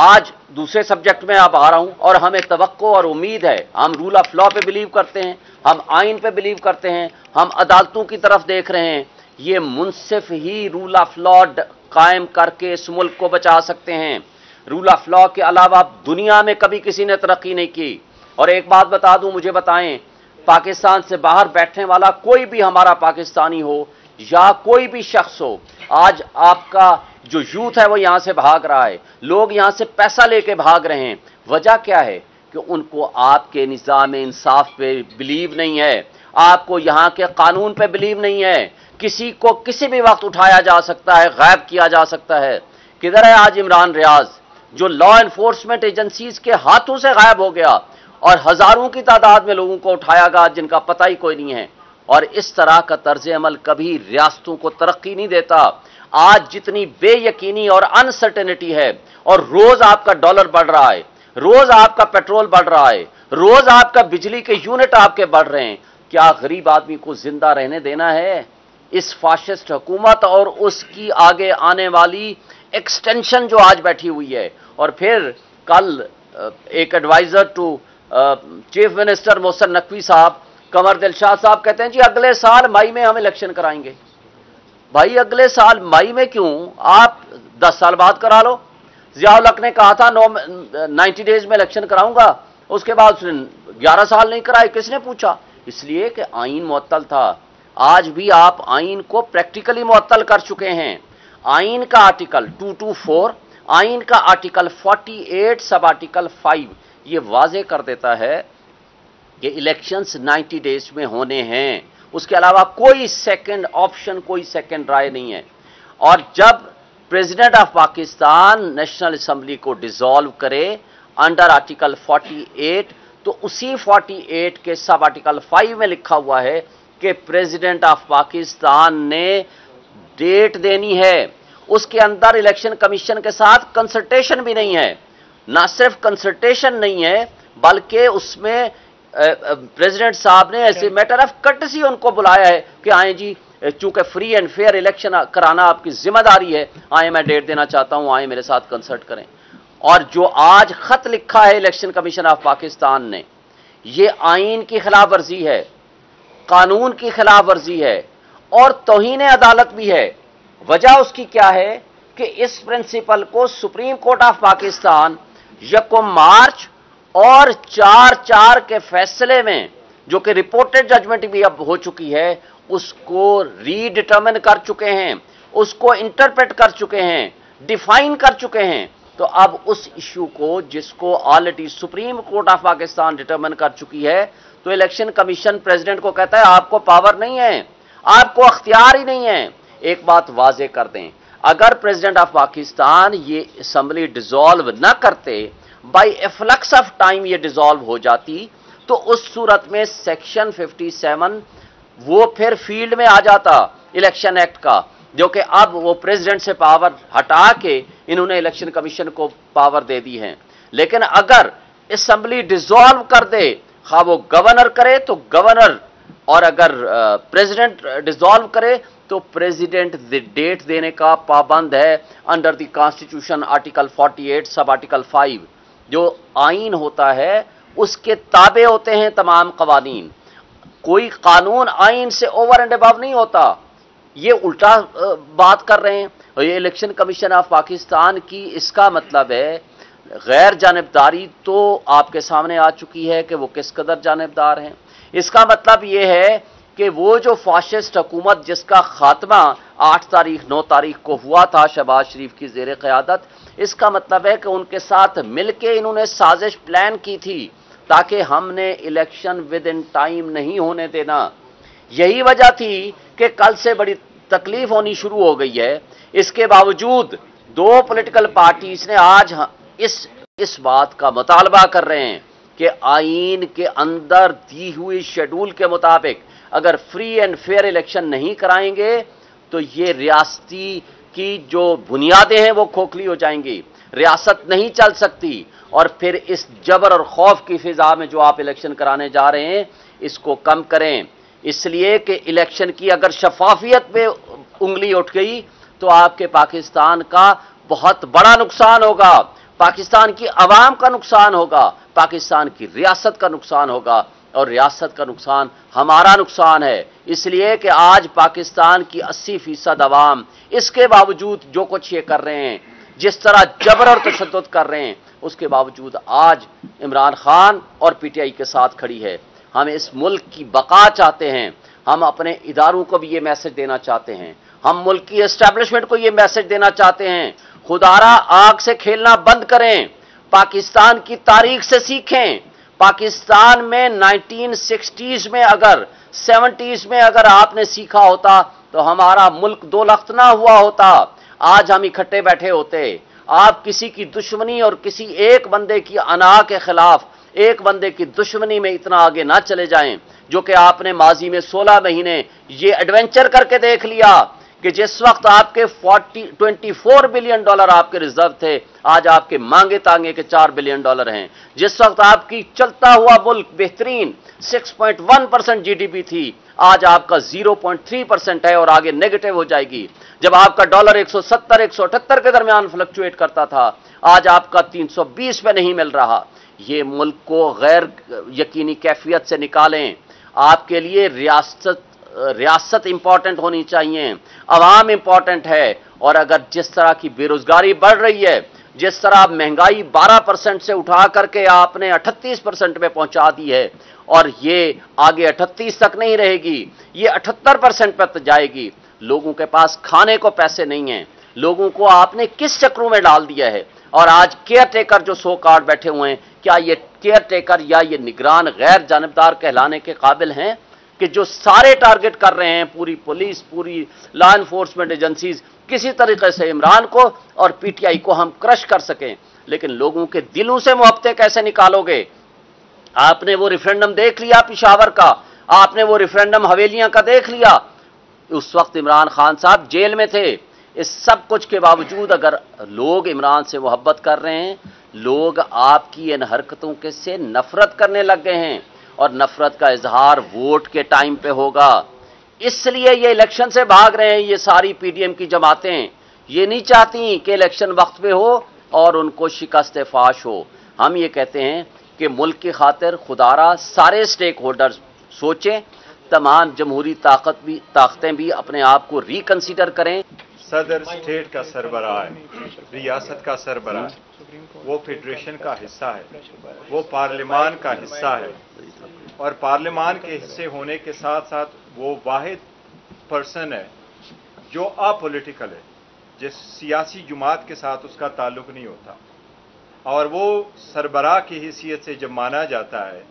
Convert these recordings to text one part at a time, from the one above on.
आज दूसरे सब्जेक्ट में आप आ रहा हूं, और हमें तवक्को और उम्मीद है, हम रूल ऑफ लॉ पे बिलीव करते हैं, हम आइन पे बिलीव करते हैं, हम अदालतों की तरफ देख रहे हैं। ये मुनसिफ ही रूल ऑफ लॉ कायम करके इस मुल्क को बचा सकते हैं। रूल ऑफ लॉ के अलावा दुनिया में कभी किसी ने तरक्की नहीं की। और एक बात बता दूं, मुझे बताएं, पाकिस्तान से बाहर बैठने वाला कोई भी हमारा पाकिस्तानी हो या कोई भी शख्स हो, आज आपका जो यूथ है वो यहां से भाग रहा है, लोग यहां से पैसा लेके भाग रहे हैं। वजह क्या है कि उनको आपके निज़ाम इंसाफ पे बिलीव नहीं है, आपको यहां के कानून पे बिलीव नहीं है। किसी को किसी भी वक्त उठाया जा सकता है, गायब किया जा सकता है। किधर है आज इमरान रियाज, जो लॉ एनफोर्समेंट एजेंसीज के हाथों से गायब हो गया, और हजारों की तादाद में लोगों को उठाया गया जिनका पता ही कोई नहीं है। और इस तरह का तर्ज अमल कभी रियासतों को तरक्की नहीं देता। आज जितनी बेयकीनी और अनसर्टेनिटी है, और रोज आपका डॉलर बढ़ रहा है, रोज आपका पेट्रोल बढ़ रहा है, रोज आपका बिजली के यूनिट आपके बढ़ रहे हैं, क्या गरीब आदमी को जिंदा रहने देना है? इस फाशिस्ट हुकूमत और उसकी आगे आने वाली एक्सटेंशन जो आज बैठी हुई है। और फिर कल एक adviser to chief minister Mohsin Naqvi Sahab, Qamar Dilshad साहब कहते हैं जी अगले साल मई में हम इलेक्शन कराएंगे। भाई अगले साल मई में क्यों, आप 10 साल बाद करा लो। जियाउल हक ने कहा था 90 डेज में इलेक्शन कराऊंगा, उसके बाद उसने 11 साल नहीं कराए। किसने पूछा? इसलिए कि आइन मुअत्तल था। आज भी आप आइन को प्रैक्टिकली मुअत्तल कर चुके हैं। आइन का आर्टिकल 224, आइन का आर्टिकल 48 सब आर्टिकल 5 ये वाजे कर देता है कि इलेक्शंस 90 डेज में होने हैं, उसके अलावा कोई सेकंड ऑप्शन, कोई सेकंड राय नहीं है। और जब president of Pakistan national assembly को डिसॉल्व करे अंडर आर्टिकल 48, तो उसी 48 के सब आर्टिकल 5 में लिखा हुआ है कि प्रेसिडेंट ऑफ पाकिस्तान ने डेट देनी है। उसके अंदर इलेक्शन कमीशन के साथ कंसल्टेशन भी नहीं है। ना सिर्फ कंसल्टेशन नहीं है, बल्कि उसमें प्रेसिडेंट साहब ने ऐसे मैटर ऑफ कर्टसी उनको बुलाया है कि आए जी, चूंकि फ्री एंड फेयर इलेक्शन कराना आपकी जिम्मेदारी है, आए मैं डेट देना चाहता हूं, आए मेरे साथ कंसल्ट करें। और जो आज खत लिखा है इलेक्शन कमीशन ऑफ पाकिस्तान ने, ये आइन की खिलाफ वर्जी है, कानून की खिलाफ वर्जी है और तौहीन अदालत भी है। वजह उसकी क्या है कि इस प्रिंसिपल को सुप्रीम कोर्ट ऑफ पाकिस्तान 1 मार्च और 4/4 के फैसले में, जो कि रिपोर्टेड जजमेंट भी अब हो चुकी है, उसको रीडिटर्मिन कर चुके हैं, उसको इंटरप्रेट कर चुके हैं, डिफाइन कर चुके हैं। तो अब उस इशू को, जिसको already supreme court of Pakistan determine कर चुकी है, तो इलेक्शन कमीशन प्रेसिडेंट को कहता है आपको पावर नहीं है, आपको अख्तियार ही नहीं है। एक बात वाजे कर दें, अगर प्रेसिडेंट ऑफ पाकिस्तान ये असेंबली डिसॉल्व न करते, बाई एफ्लक्स ऑफ टाइम ये डिसॉल्व हो जाती, तो उस सूरत में सेक्शन 57 वो फिर फील्ड में आ जाता इलेक्शन एक्ट का, जो कि अब वो प्रेसिडेंट से पावर हटा के इन्होंने इलेक्शन कमीशन को पावर दे दी है। लेकिन अगर असेंबली डिसॉल्व कर दे, खा वो गवर्नर करे तो गवर्नर, और अगर प्रेसिडेंट डिसॉल्व करे तो प्रेसिडेंट डेट देने का पाबंद है under the constitution article 48 sub article 5। जो आइन होता है उसके ताबे होते हैं तमाम कवानीन। कोई कानून आइन से ओवर एंड अबव नहीं होता। ये उल्टा बात कर रहे हैं। और ये इलेक्शन कमीशन ऑफ पाकिस्तान की, इसका मतलब है गैर जानिबदारी तो आपके सामने आ चुकी है कि वो किस कदर जानिबदार हैं। इसका मतलब ये है कि वो जो फाशिस्ट हुकूमत जिसका खात्मा 8 तारीख 9 तारीख को हुआ था शहबाज शरीफ की ज़ेरे क़यादत, इसका मतलब है कि उनके साथ मिलके इन्होंने साजिश प्लान की थी ताकि हमने इलेक्शन विद इन टाइम नहीं होने देना। यही वजह थी कि कल से बड़ी तकलीफ होनी शुरू हो गई है। इसके बावजूद 2 पॉलिटिकल पार्टीज ने आज इस बात का मुतालबा कर रहे हैं कि आइन के अंदर दी हुई शेड्यूल के मुताबिक अगर फ्री एंड फेयर इलेक्शन नहीं कराएंगे तो ये रियासती की जो बुनियादें हैं वो खोखली हो जाएंगी, रियासत नहीं चल सकती। और फिर इस जबर और खौफ की फिजा में जो आप इलेक्शन कराने जा रहे हैं, इसको कम करें। इसलिए कि इलेक्शन की अगर शफाफियत पे उंगली उठ गई तो आपके पाकिस्तान का बहुत बड़ा नुकसान होगा। पाकिस्तान की आवाम का नुकसान होगा, पाकिस्तान की रियासत का नुकसान होगा, और रियासत का नुकसान हमारा नुकसान है। इसलिए कि आज पाकिस्तान की 80% आवाम इसके बावजूद जो कुछ ये कर रहे हैं, जिस तरह जबर और तशद्दुद कर रहे हैं, उसके बावजूद आज इमरान खान और पीटीआई के साथ खड़ी है। हम इस मुल्क की बका चाहते हैं, हम अपने इदारों को भी ये मैसेज देना चाहते हैं, हम मुल्क की एस्टैब्लिशमेंट को ये मैसेज देना चाहते हैं, खुदारा आग से खेलना बंद करें, पाकिस्तान की तारीख से सीखें। पाकिस्तान में 1960s में अगर 70s में अगर आपने सीखा होता तो हमारा मुल्क दो लख्त ना हुआ होता, आज हम इकट्ठे बैठे होते। आप किसी की दुश्मनी और किसी एक बंदे की अना के खिलाफ, एक बंदे की दुश्मनी में इतना आगे ना चले जाएं, जो कि आपने माजी में 16 महीने ये एडवेंचर करके देख लिया कि जिस वक्त आपके 24 बिलियन डॉलर आपके रिजर्व थे, आज आपके मांगे तांगे के 4 बिलियन डॉलर हैं। जिस वक्त आपकी चलता हुआ मुल्क बेहतरीन 6.1% जीडीपी थी, आज आपका 0.3% है और आगे नेगेटिव हो जाएगी। जब आपका डॉलर 170-178 के दरमियान फ्लक्चुएट करता था, आज आपका 320 पे नहीं मिल रहा। ये मुल्क को गैर यकीनी कैफियत से निकालें। आपके लिए रियासत इंपॉर्टेंट होनी चाहिए, अवाम इंपॉर्टेंट है। और अगर जिस तरह की बेरोजगारी बढ़ रही है, जिस तरह महंगाई 12% से उठा करके आपने 38% में पहुंचा दी है, और ये आगे 38 तक नहीं रहेगी, ये 78% पर जाएगी। लोगों के पास खाने को पैसे नहीं हैं, लोगों को आपने किस चक्रों में डाल दिया है। और आज केयर टेकर जो सो कार्ड बैठे हुए हैं, क्या ये केयर टेकर या ये निगरान गैर जानिबदार कहलाने के काबिल हैं कि जो सारे टारगेट कर रहे हैं, पूरी पुलिस, पूरी लॉ एनफोर्समेंट एजेंसीज, किसी तरीके से इमरान को और पीटीआई को हम क्रश कर सकें। लेकिन लोगों के दिलों से मोहब्बतें कैसे निकालोगे? आपने वो रेफरेंडम देख लिया पिशावर का, आपने वो रेफरेंडम हवेलियां का देख लिया। उस वक्त इमरान खान साहब जेल में थे। इस सब कुछ के बावजूद अगर लोग इमरान से मोहब्बत कर रहे हैं, लोग आपकी इन हरकतों के से नफरत करने लग गए हैं, और नफरत का इजहार वोट के टाइम पे होगा। इसलिए ये इलेक्शन से भाग रहे हैं। ये सारी पीडीएम की जमातें ये नहीं चाहती कि इलेक्शन वक्त पे हो और उनको शिकस्त फाश हो। हम ये कहते हैं कि मुल्क की खातिर खुदारा सारे स्टेक होल्डर्स सोचें, तमाम जमहूरी ताकतें भी अपने आप को रिकंसीडर करें। सदर स्टेट का सरबराह है, रियासत का सरबराह है, वो फेडरेशन का हिस्सा है, वो पार्लिमान का हिस्सा है, और पार्लिमान के हिस्से होने के साथ साथ वो वाहिद पर्सन है जो अपॉलिटिकल है, जिस सियासी जुमात के साथ उसका ताल्लुक नहीं होता, और वो सरबराह की हैसियत से जब माना जाता है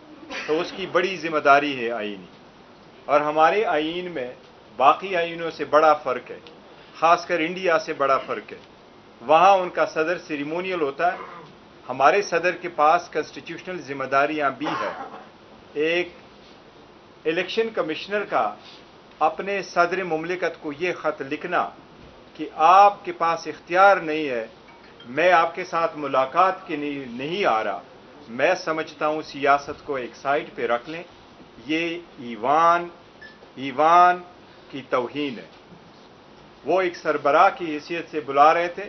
तो उसकी बड़ी जिम्मेदारी है आईनी। और हमारे आईन में बाकी आईनों से बड़ा फ़र्क है, ख़ासकर इंडिया से बड़ा फ़र्क है। वहाँ उनका सदर सेरेमोनियल होता है, हमारे सदर के पास कॉन्स्टिट्यूशनल जिम्मेदारियाँ भी है। एक इलेक्शन कमिश्नर का अपने सदर मुमलिकत को ये ख़त लिखना कि आपके पास इख्तियार नहीं है, मैं आपके साथ मुलाकात के लिए नहीं आ रहा, मैं समझता हूँ सियासत को एक साइड पे रख लें, ये ईवान की तौहीन है। वो एक सरबराह की हैसियत से बुला रहे थे,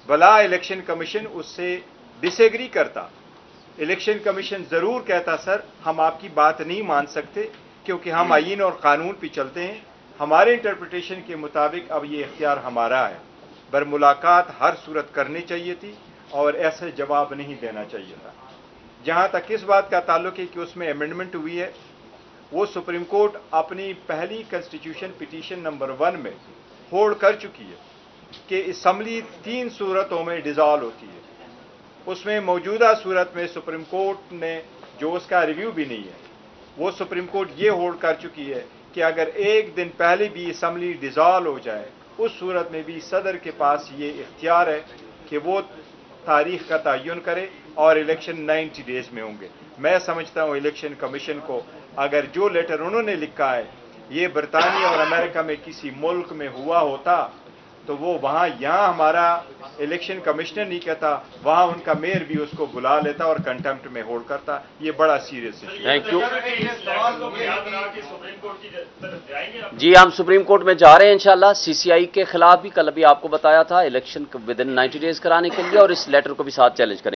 भला इलेक्शन कमीशन उससे डिसएग्री करता, इलेक्शन कमीशन ज़रूर कहता सर हम आपकी बात नहीं मान सकते क्योंकि हम आईन और कानून पे चलते हैं, हमारे इंटरप्रिटेशन के मुताबिक अब ये इख्तियार हमारा है। पर मुलाकात हर सूरत करनी चाहिए थी और ऐसे जवाब नहीं देना चाहिए था। जहाँ तक इस बात का ताल्लुक है कि उसमें अमेंडमेंट हुई है, वो सुप्रीम कोर्ट अपनी पहली कॉन्स्टिट्यूशन पिटीशन नंबर 1 में होल्ड कर चुकी है कि असम्बली 3 सूरतों में डिज़ॉल्व होती है। उसमें मौजूदा सूरत में सुप्रीम कोर्ट ने जो उसका रिव्यू भी नहीं है, वो सुप्रीम कोर्ट ये होल्ड कर चुकी है कि अगर एक दिन पहले भी असम्बली डिज़ॉल्व हो जाए, उस सूरत में भी सदर के पास ये इख्तियार है कि वो तारीख का तयन करे और इलेक्शन 90 डेज में होंगे। मैं समझता हूँ इलेक्शन कमीशन को अगर जो लेटर उन्होंने लिखा है ये बरतानिया और अमेरिका में किसी मुल्क में हुआ होता, تو وہ وہاں یہاں ہمارا الیکشن کمشنر نہیں کہتا، وہاں ان کا میئر بھی اس کو بلا لیتا اور کنٹمپٹ میں ہولڈ کرتا. یہ بڑا سیریس ہے. Thank you. جی ہم سپریم کورٹ میں جا رہے ہیں انشاءاللہ. سی سی آئی کے خلاف بھی کل ابھی آپ کو بتایا تھا الیکشن ود ان 90 days کرانے کے لیے، اور اس لیٹر کو بھی ساتھ چیلنج کریں.